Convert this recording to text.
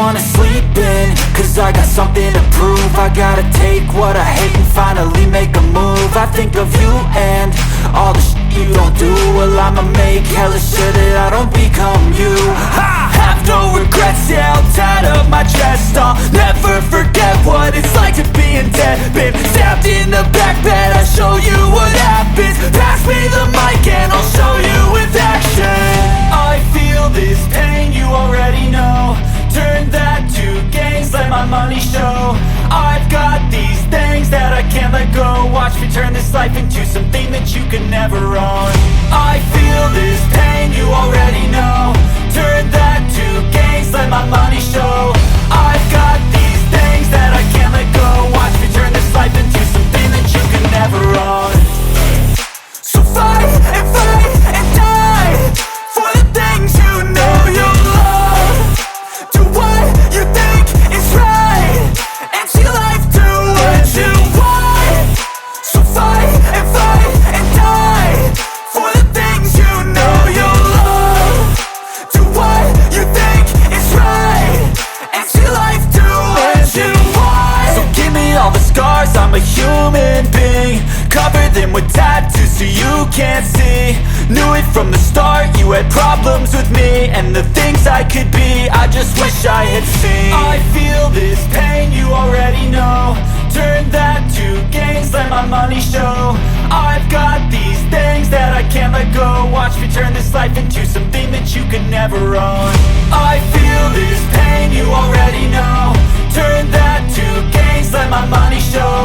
wanna sleep in, cause I got something to prove. I gotta take what I hate and finally make a move. I think of you and all the shit you don't do. Well, I'ma make hella sure that I don't become you. I have no regrets, yeah, I'll tie up my chest. I'll never forget what it's like to be in debt. Been stabbed in the back bed, I'll show you what happens. Pass me the mic and I'll show you with action. I feel this pain, you already know. Turn that to gains, let my money show. I've got these things that I can't let go. Watch me turn this life into something that you can never own. I feel this pain, you already know. Turn that to gains, let my money show. I've got these things that I can't let go. Watch me turn this life into something that you can never own. So fight and die for the things you know you love. Do what you think is right and see life do what you want. So fight and die for the things you know you love. Do what you think is right and see life do what you want. So give me all the scars, I'm a human being. Cover them with tattoos so you can't see. Knew it from the start, you had problems with me and the things I could be, I just wish I had seen. I feel this pain, you already know. Turn that to gains, let my money show. I've got these things that I can't let go. Watch me turn this life into something that you can never own. I feel this pain, you already know. Turn that to gains, let my money show.